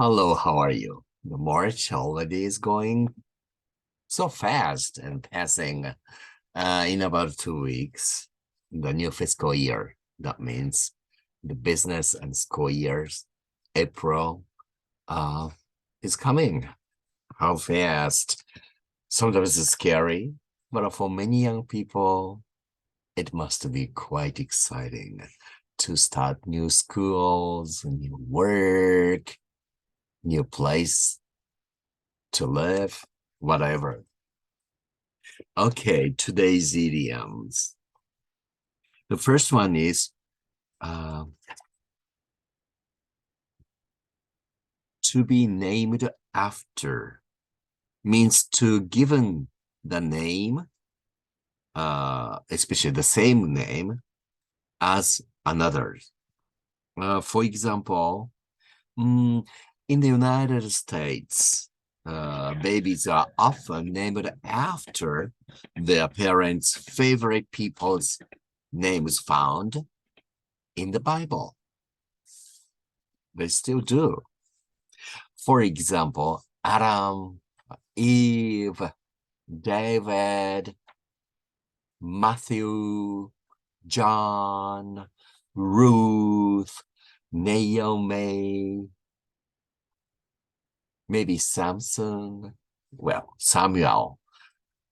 Hello, how are you? The March holiday is going so fast and passing in about 2 weeks. The new fiscal year. That means the business and school years, April, uh, is coming. How fast? Sometimes it's scary, but for many young people, it must be quite exciting to start new schools, new work, new place to live, whatever. Okay, today's idioms. The first one is uh, to be named after. Means to given the name, especially the same name as another. For example, in the United States, babies are often named after their parents' favorite people's names found in the Bible. They still do. For example, Adam, Eve, David, Matthew, John, Ruth, Naomi, maybe Samson, well, Samuel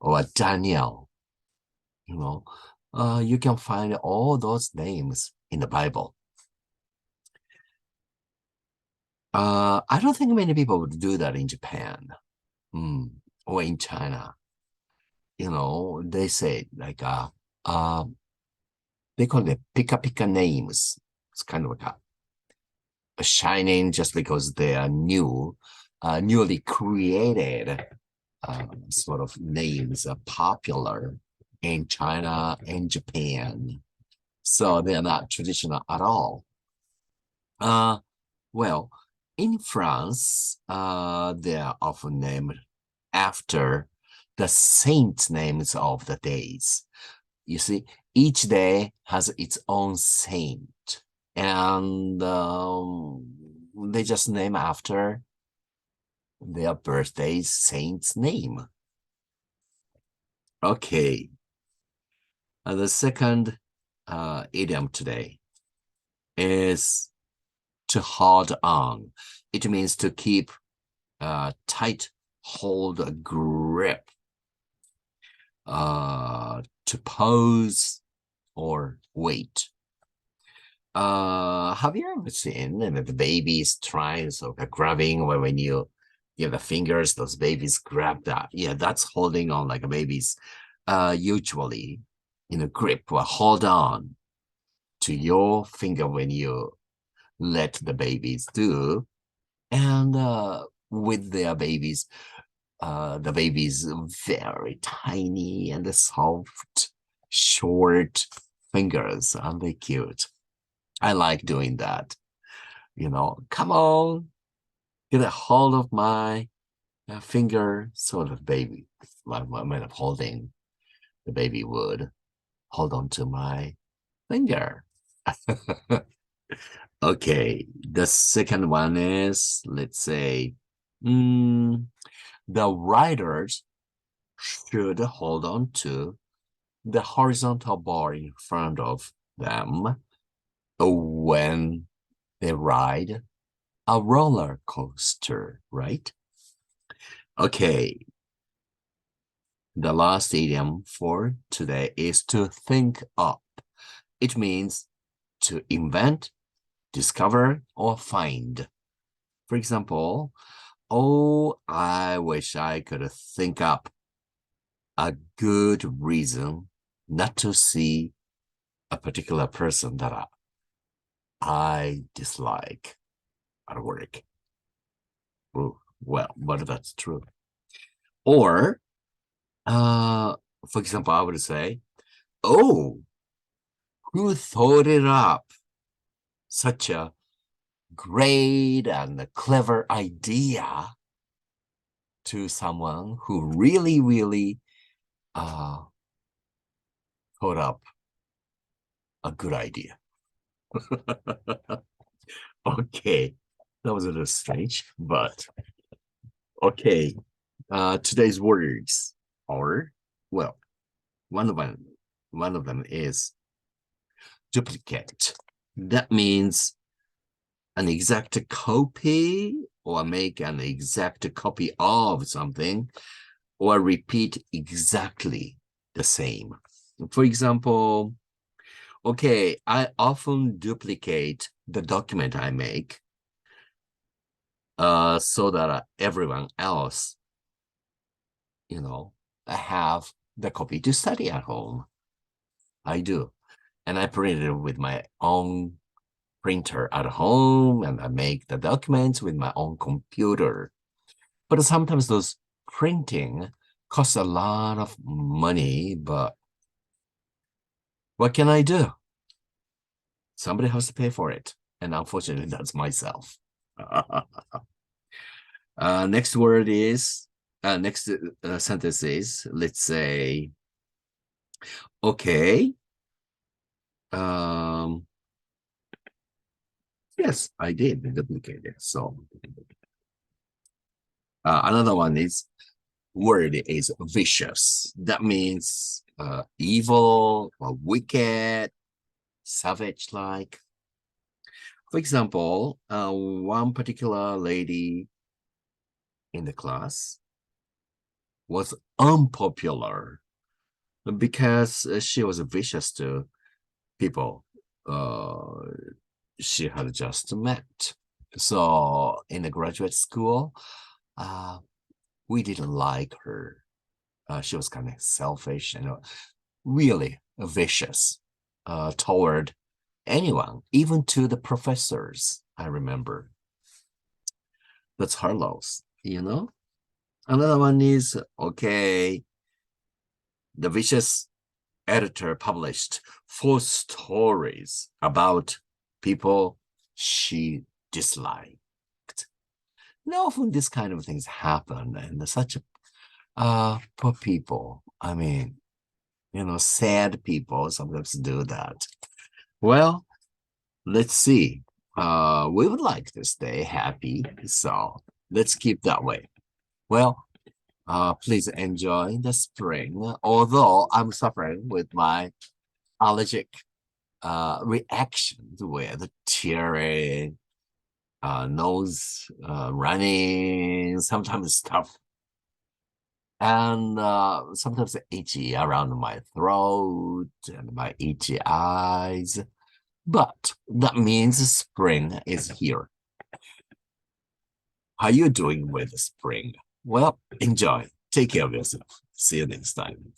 or Daniel. You can find all those names in the Bible. I don't think many people would do that in Japan or in China. They say like they call it pika pika names. It's kind of like a shining just because they are newly created sort of names are popular in China and Japan. So they're not traditional at all. Well, in France, they are often named after the saint names of the days. You see, each day has its own saint, and they just name after their birthday saint's name. Okay. The second idiom today is to hold on. It means to keep tight hold, a grip, to pose or wait. Have you ever seen the babies trying grabbing when you give the fingers, those babies grab that? Yeah, that's holding on like a baby's usually grip or hold on to your finger when you let the babies do. And with their babies, the baby's very tiny and soft, short fingers. Aren't they cute? I like doing that. Come on, get a hold of my finger, sort of baby. Like when I'm holding, the baby would hold on to my finger. Okay, the second one is, let's say, the riders should hold on to the horizontal bar in front of them when they ride a roller coaster, right? Okay, the last idiom for today is to think up. It means to invent, discover, or find. For example, oh, I wish I could think up a good reason not to see a particular person that I dislike at work. Ooh, well, but that's true. Or, for example, I would say, oh, who thought it up? Such a great and clever idea to someone who really, really thought up a good idea. Okay. That was a little strange, but okay. Today's words are, well, one of them is duplicate. That means an exact copy or make an exact copy of something or repeat exactly the same. For example, okay, I often duplicate the document I make so that everyone else, have the copy to study at home. I do. And I print it with my own printer at home, and I make the documents with my own computer. But sometimes those printing costs a lot of money, but what can I do? Somebody has to pay for it. And unfortunately, that's myself. Next word is, next sentence is, let's say, okay. Yes, I did duplicate it. So another one is, word is vicious. That means evil or wicked, savage-like. For example, one particular lady in the class was unpopular because she was vicious to people she had just met. So in the graduate school, we didn't like her. She was kind of selfish and really vicious toward anyone, even to the professors, I remember. That's her loss, Another one is, okay, the vicious editor published 4 stories about people she disliked. Now, often this kind of things happen, and such poor people. I mean, sad people sometimes do that. Well, let's see. We would like to stay happy, so let's keep that way. Well, please enjoy the spring, although I'm suffering with my allergic reactions with tearing, nose running, sometimes stuff, and sometimes itchy around my throat and my itchy eyes. But that means spring is here. How are you doing with spring? Well, enjoy. Take care of yourself. See you next time.